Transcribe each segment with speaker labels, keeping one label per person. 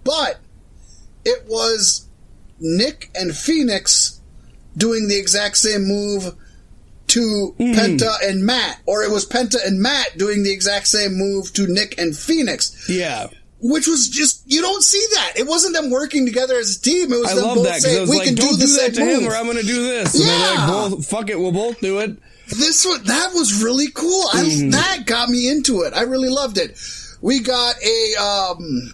Speaker 1: but it was Nick and Phoenix doing the exact same move to Penta and Matt, or it was Penta and Matt doing the exact same move to Nick and Phoenix.
Speaker 2: Yeah.
Speaker 1: Which was just, you don't see that. It wasn't them working together as a team. It was them both
Speaker 2: that,
Speaker 1: saying, we
Speaker 2: like,
Speaker 1: can do the same
Speaker 2: to
Speaker 1: move.
Speaker 2: him or I'm going to do this. And they're like, fuck it, we'll both do it.
Speaker 1: That was really cool. That got me into it. I really loved it. We got I'm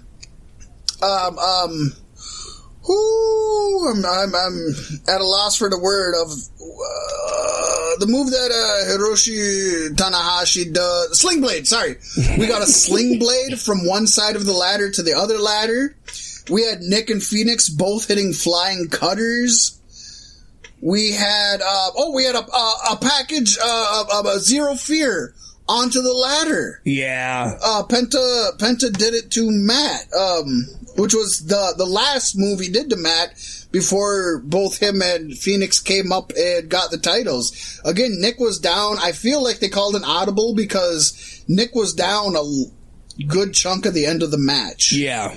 Speaker 1: at a loss for the word of the move that Hiroshi Tanahashi does. Sling blade, sorry. We got a sling blade from one side of the ladder to the other ladder. We had Nick and Phoenix both hitting flying cutters. We had a package of Zero Fear onto the ladder.
Speaker 2: Yeah.
Speaker 1: Penta did it to Matt, which was the last move he did to Matt before both him and Phoenix came up and got the titles. Again, Nick was down. I feel like they called an audible because Nick was down a good chunk of the end of the match.
Speaker 2: Yeah.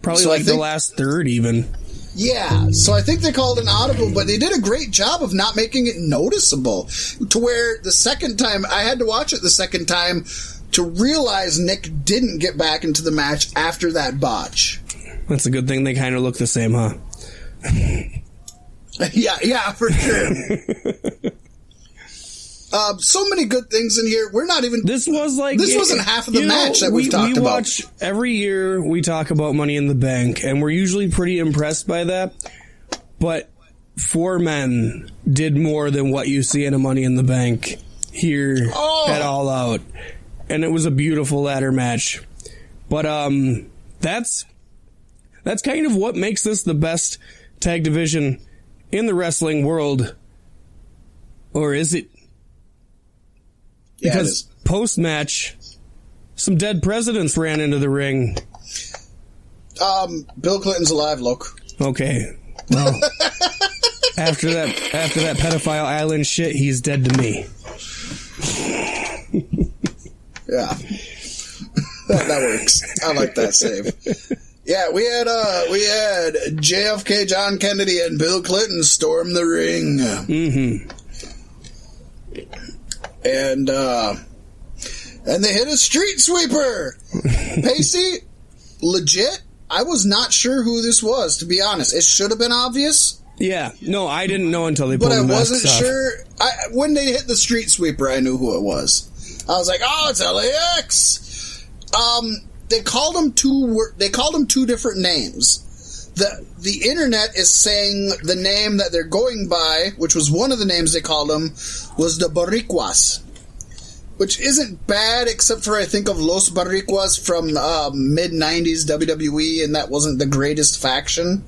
Speaker 2: Probably the last third even.
Speaker 1: Yeah, so I think they called an audible, but they did a great job of not making it noticeable to where the second time, I had to watch it the second time to realize Nick didn't get back into the match after that botch.
Speaker 2: That's a good thing they kind of look the same, huh?
Speaker 1: Yeah, for sure. So many good things in here. We're not even... This wasn't half of the match that we've talked about.
Speaker 2: Every year we talk about Money in the Bank, and we're usually pretty impressed by that. But 4 men did more than what you see in a Money in the Bank here at All Out. And it was a beautiful ladder match. But that's kind of what makes this the best tag division in the wrestling world. Or is it? Because post-match, some dead presidents ran into the ring.
Speaker 1: Bill Clinton's alive, look.
Speaker 2: Okay. Well, after that pedophile island shit, he's dead to me.
Speaker 1: Yeah. that works. I like that save. Yeah, we had JFK, John Kennedy, and Bill Clinton storm the ring.
Speaker 2: Mm-hmm.
Speaker 1: And they hit a street sweeper. Pacey, legit, I was not sure who this was, to be honest. It should have been obvious.
Speaker 2: Yeah. No, I didn't know until they pulled the masks off. But I wasn't sure. When they hit the street sweeper, I knew who it was. I was like, oh, it's LAX. They called them two different names. The internet is saying the name that they're going by, which was one of the names they called them, was the Boricuas, which isn't bad, except for I think of Los Boricuas from mid-90s WWE, and that wasn't the greatest faction.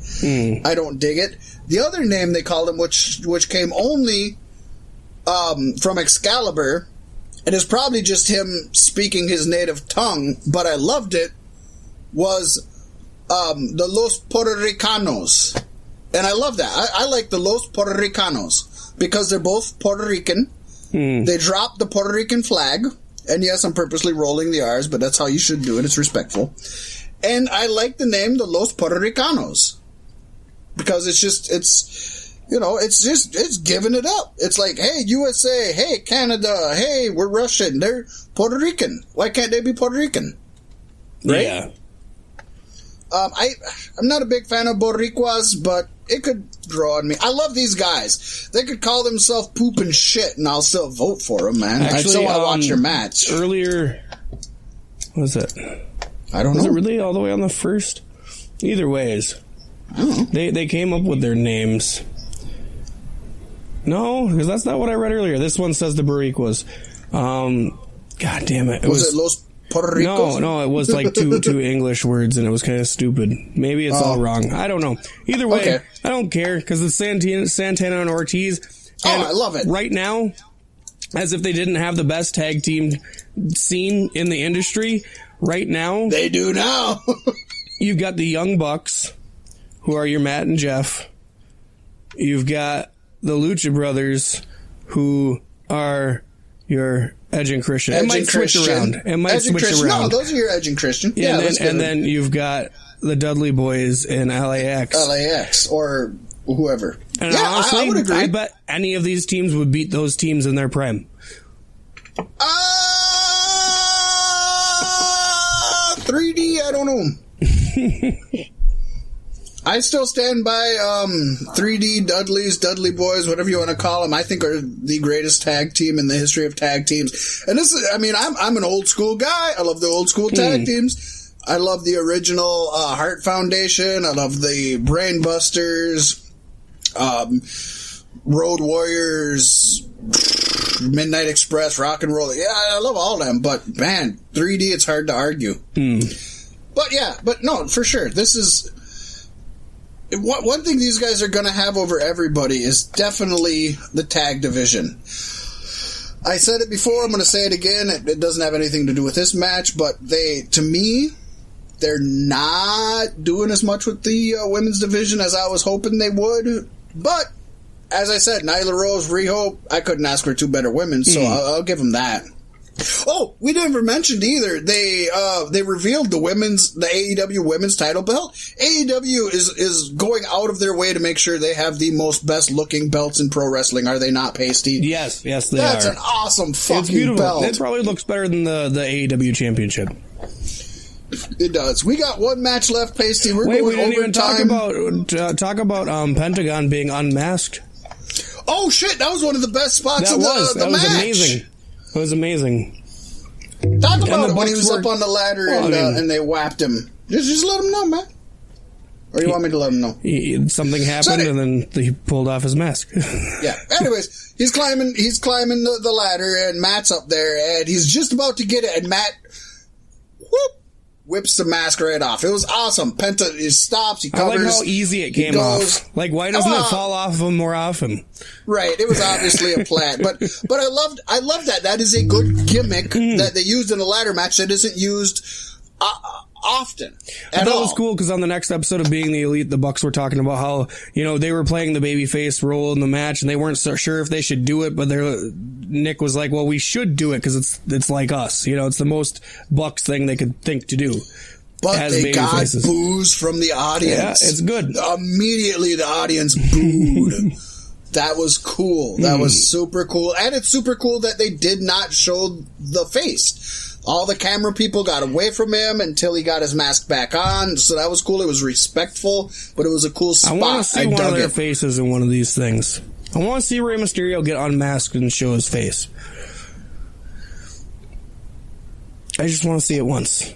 Speaker 2: I don't dig it. The other name they called them, which came only from Excalibur, and is probably just him speaking his native tongue, but I loved it, was the Los Puerto Ricanos. And I love that. I like the Los Puerto Ricanos because they're both Puerto Rican. They dropped the Puerto Rican flag. And yes, I'm purposely rolling the R's, but that's how you should do it. It's respectful. And I like the name, the Los Puerto Ricanos. Because it's giving it up. It's like, hey, USA, hey, Canada, hey, we're Russian. They're Puerto Rican. Why can't they be Puerto Rican? Right? Yeah.
Speaker 1: I'm not a big fan of Boricuas, but it could grow on me. I love these guys. They could call themselves poop and shit, and I'll still vote for them, man. I still want to watch your match.
Speaker 2: Earlier, what was it?
Speaker 1: I don't know.
Speaker 2: Was it really all the way on the first? Either ways.
Speaker 1: I don't know.
Speaker 2: They came up with their names. No, because that's not what I read earlier. This one says the Boricuas. God damn it.
Speaker 1: Was it Los Puerto Ricos?
Speaker 2: No, it was like two English words, and it was kind of stupid. Maybe it's all wrong. I don't know. Either way, I don't care, because it's Santana and Ortiz. And
Speaker 1: I love it.
Speaker 2: Right now, as if they didn't have the best tag team scene in the industry, right now...
Speaker 1: They do now.
Speaker 2: You've got the Young Bucks, who are your Matt and Jeff. You've got the Lucha Brothers, who are your... Edge and Christian. It might switch around.
Speaker 1: No, those are your Edge and Christian.
Speaker 2: Yeah, and then you've got
Speaker 3: the Dudley Boys in LAX.
Speaker 1: LAX, or whoever.
Speaker 3: And honestly, I would agree. I bet any of these teams would beat those teams in their prime.
Speaker 1: 3D, I don't know. I still stand by 3D Dudleys, Dudley Boys, whatever you want to call them. I think are the greatest tag team in the history of tag teams. And this is, I mean, I'm an old school guy. I love the old school tag teams. I love the original Heart Foundation. I love the Brainbusters, Road Warriors, Midnight Express, Rock and Roll. Yeah, I love all of them. But man, 3D, it's hard to argue. But yeah, but no, for sure. This is one thing these guys are going to have over everybody is definitely the tag division. I said it before. I'm going to say it again. It doesn't have anything to do with this match, but to me, they're not doing as much with the women's division as I was hoping they would. But as I said, Nyla Rose, Riho, I couldn't ask for two better women, so I'll give them that. Oh, we never mentioned either. They revealed the AEW women's title belt. AEW is going out of their way to make sure they have the most best looking belts in pro wrestling. Are they not, Pasty?
Speaker 3: Yes, they are.
Speaker 1: That's an awesome fucking belt.
Speaker 3: It probably looks better than the AEW championship.
Speaker 1: It does. We got one match left, Pasty. We didn't even
Speaker 3: talk about Pentagon being unmasked.
Speaker 1: Oh shit! That was one of the best spots of the match.
Speaker 3: That was amazing. It was amazing.
Speaker 1: Talk about it when he was up on the ladder and they whapped him. Just let him know, man. Or you want me to let him know?
Speaker 3: Something happened and then he pulled off his mask.
Speaker 1: Yeah. Anyways, he's climbing the ladder and Matt's up there and he's just about to get it and Matt whips the mask right off. It was awesome. Penta stops. He covers.
Speaker 3: I like how easy it came off. Like, why doesn't it fall off of him more often?
Speaker 1: Right. It was obviously a plan, but I love that. That is a good gimmick that they used in a ladder match that isn't used often.
Speaker 3: I thought it was cool because on the next episode of Being the Elite, the Bucks were talking about how, they were playing the babyface role in the match and they weren't so sure if they should do it, but Nick was like, well, we should do it because it's like us. It's the most Bucks thing they could think to do.
Speaker 1: But they got boos from the audience.
Speaker 3: Yeah, it's good.
Speaker 1: Immediately the audience booed. That was cool. That was super cool. And it's super cool that they did not show the face. All the camera people got away from him until he got his mask back on. So that was cool. It was respectful, but it was a cool spot.
Speaker 3: I want to see one of their faces in one of these things. I want to see Rey Mysterio get unmasked and show his face. I just want to see it once.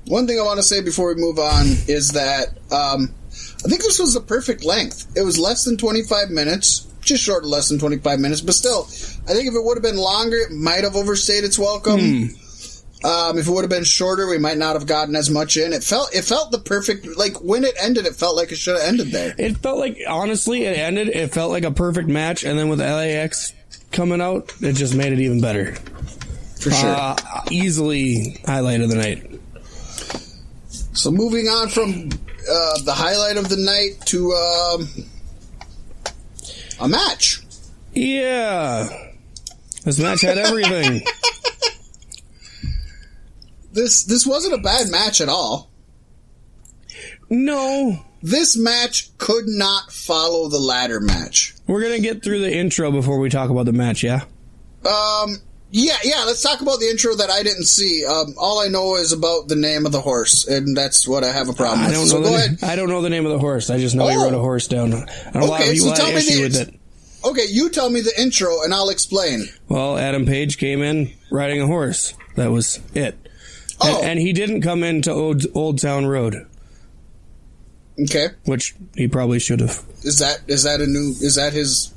Speaker 1: One thing I want to say before we move on is that I think this was the perfect length. It was less than 25 minutes. Just short of less than 25 minutes, but still, I think if it would have been longer, it might have overstayed its welcome. If it would have been shorter, we might not have gotten as much in. It felt the perfect, like when it ended, it felt like it should have ended there.
Speaker 3: It felt like, honestly, it felt like a perfect match, and then with LAX coming out, it just made it even better.
Speaker 1: For sure.
Speaker 3: Easily highlight of the night.
Speaker 1: So moving on from the highlight of the night to a match.
Speaker 3: Yeah. This match had everything.
Speaker 1: This wasn't a bad match at all.
Speaker 3: No.
Speaker 1: This match could not follow the ladder match.
Speaker 3: We're going to get through the intro before we talk about the match, yeah?
Speaker 1: Yeah, let's talk about the intro that I didn't see. All I know is about the name of the horse, and that's what I have a problem with. So go ahead.
Speaker 3: I don't know the name of the horse. I just know he wrote a horse down. I don't know why you had an issue with it.
Speaker 1: Okay, you tell me the intro, and I'll explain.
Speaker 3: Well, Adam Page came in riding a horse. That was it.
Speaker 1: Oh.
Speaker 3: And he didn't come into Old Town Road.
Speaker 1: Okay.
Speaker 3: Which he probably should have.
Speaker 1: Is that his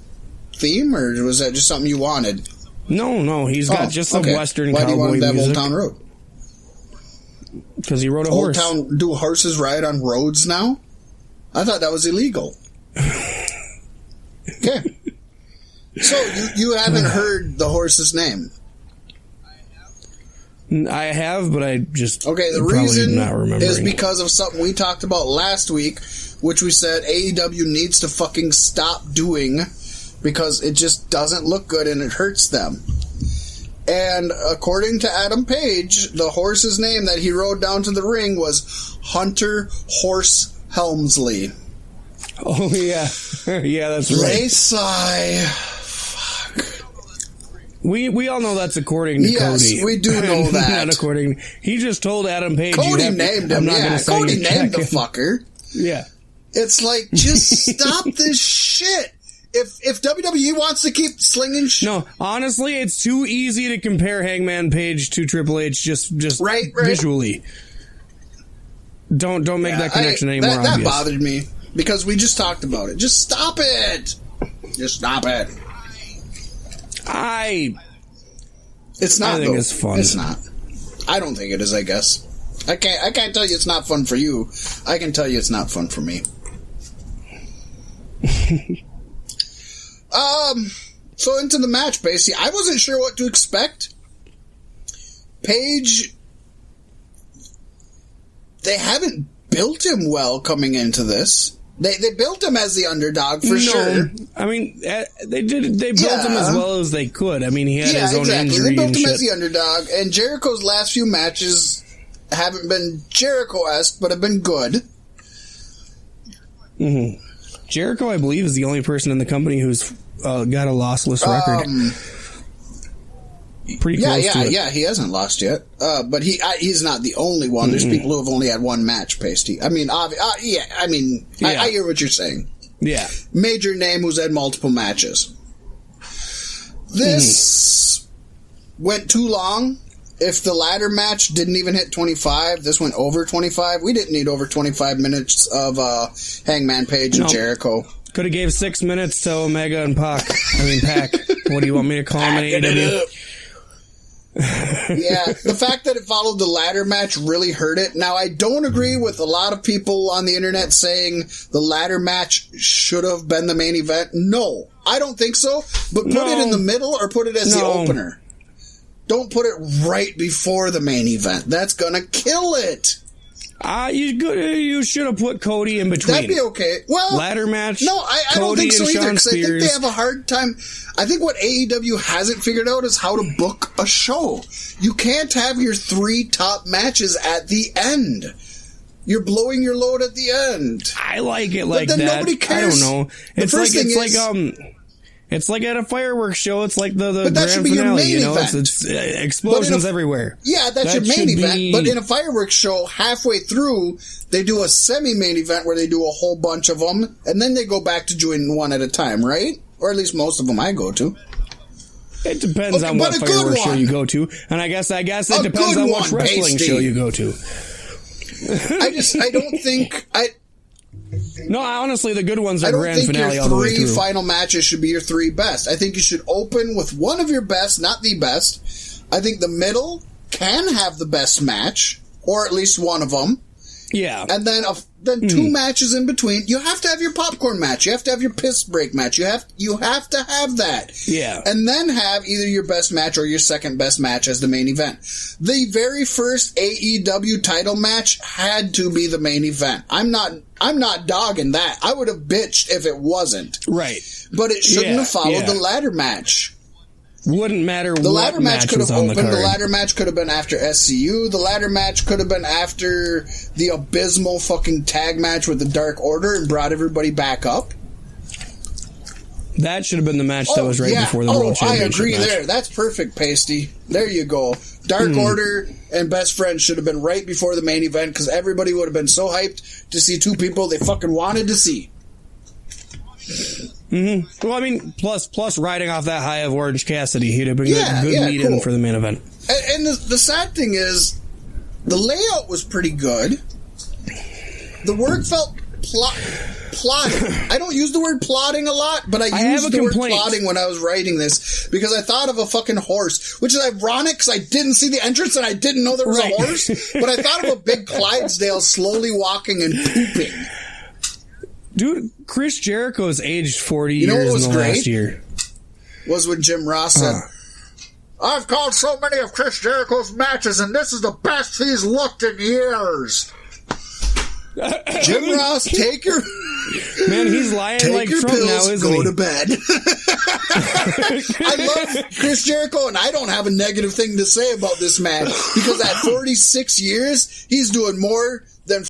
Speaker 1: theme, or was that just something you wanted?
Speaker 3: No, he's got just some Western cowboy music. Why do you want to have Old Town Road? Because he rode a horse.
Speaker 1: Do horses ride on roads now? I thought that was illegal. Okay. So, you haven't heard the horse's name?
Speaker 3: I have, but I just
Speaker 1: the reason is because of something we talked about last week, which we said AEW needs to fucking stop doing because it just doesn't look good and it hurts them. And according to Adam Page, the horse's name that he rode down to the ring was Hunter Horse Helmsley.
Speaker 3: Oh, yeah. Yeah, that's right.
Speaker 1: Laysai.
Speaker 3: We all know that's according to Cody.
Speaker 1: Yes, we do know that.
Speaker 3: Not according. He just told Adam Page.
Speaker 1: Cody named him. Yeah, Cody named the fucker.
Speaker 3: Yeah.
Speaker 1: It's like, just stop this shit. If WWE wants to keep slinging shit.
Speaker 3: No, honestly, it's too easy to compare Hangman Page to Triple H just visually. Don't make that connection any more obvious.
Speaker 1: That bothered me because we just talked about it. Just stop it. Just stop it. It's not.
Speaker 3: I think it's fun.
Speaker 1: It's not. I don't think it is. I guess I can't tell you it's not fun for you. I can tell you it's not fun for me. So into the match, basically, I wasn't sure what to expect. Page, they haven't built him well coming into this. They built him as the underdog for sure.
Speaker 3: I mean, they built him as well as they could. I mean, he had his own injury.
Speaker 1: They built him as the underdog, and Jericho's last few matches haven't been Jericho-esque, but have been good.
Speaker 3: Mm-hmm. Jericho, I believe, is the only person in the company who's got a lossless record. Pretty close to it.
Speaker 1: Yeah, he hasn't lost yet. But he's not the only one. There's people who have only had one match, Pasty. I mean, I hear what you're saying.
Speaker 3: Yeah.
Speaker 1: Major name who's had multiple matches. This went too long. If the ladder match didn't even hit 25, this went over 25. We didn't need over 25 minutes of Hangman Page and Jericho.
Speaker 3: Could have gave 6 minutes to Omega and Pac. What do you want me to call him in AEW?
Speaker 1: Yeah, the fact that it followed the ladder match really hurt it. Now, I don't agree with a lot of people on the internet saying the ladder match should have been the main event. No, I don't think so. But put it in the middle or put it as the opener. Don't put it right before the main event. That's gonna kill it.
Speaker 3: You should have put Cody in between.
Speaker 1: That'd be okay. Well,
Speaker 3: ladder match.
Speaker 1: No, I don't think so either. Because I think they have a hard time. I think what AEW hasn't figured out is how to book a show. You can't have your 3 top matches at the end. You're blowing your load at the end.
Speaker 3: I like it like that. But then nobody cares. I don't know. It's like at a fireworks show. It's like the grand finale. It's explosions everywhere.
Speaker 1: Yeah, that's your main event. But in a fireworks show, halfway through, they do a semi-main event where they do a whole bunch of them, and then they go back to doing one at a time, right? Or at least most of them I go to.
Speaker 3: It depends on what fireworks show you go to, and I guess it depends on what wrestling show you go to.
Speaker 1: I don't think
Speaker 3: No, honestly, the good ones are grand finale all the way through.
Speaker 1: I don't think your 3 final matches should be your 3 best. I think you should open with one of your best, not the best. I think the middle can have the best match, or at least one of them.
Speaker 3: Yeah.
Speaker 1: And then 2 matches in between. You have to have your popcorn match. You have to have your piss break match. You have to have that.
Speaker 3: Yeah.
Speaker 1: And then have either your best match or your second best match as the main event. The very first AEW title match had to be the main event. I'm not dogging that. I would have bitched if it wasn't.
Speaker 3: Right.
Speaker 1: But it shouldn't have followed the ladder match.
Speaker 3: Wouldn't matter
Speaker 1: the
Speaker 3: what
Speaker 1: ladder match could have opened.
Speaker 3: The
Speaker 1: ladder match could have been after SCU. The ladder match could have been after the abysmal fucking tag match with the Dark Order and brought everybody back up.
Speaker 3: That should have been the match that was right before the World Championship
Speaker 1: I agree
Speaker 3: match.
Speaker 1: there. That's perfect, Pasty. There you go. Dark Order and Best Friends should have been right before the main event because everybody would have been so hyped to see 2 people they fucking wanted to see.
Speaker 3: Mm-hmm. Well, I mean, plus riding off that high of Orange Cassidy, he'd have been a good lead-in for the main event.
Speaker 1: And the sad thing is, the layout was pretty good. The work felt plotting. I don't use the word plotting a lot, but I used the word plotting when I was writing this because I thought of a fucking horse, which is ironic because I didn't see the entrance and I didn't know there was a horse, but I thought of a big Clydesdale slowly walking and pooping.
Speaker 3: Dude, Chris Jericho's aged 40 years in the last year.
Speaker 1: Was when Jim Ross said, I've called so many of Chris Jericho's matches, and this is the best he's looked in years. Jim Ross, take your
Speaker 3: Man, he's lying
Speaker 1: Take
Speaker 3: like
Speaker 1: your
Speaker 3: Trump
Speaker 1: pills,
Speaker 3: now, isn't
Speaker 1: go
Speaker 3: he?
Speaker 1: to bed. I love Chris Jericho, and I don't have a negative thing to say about this man because at 46 years, he's doing more than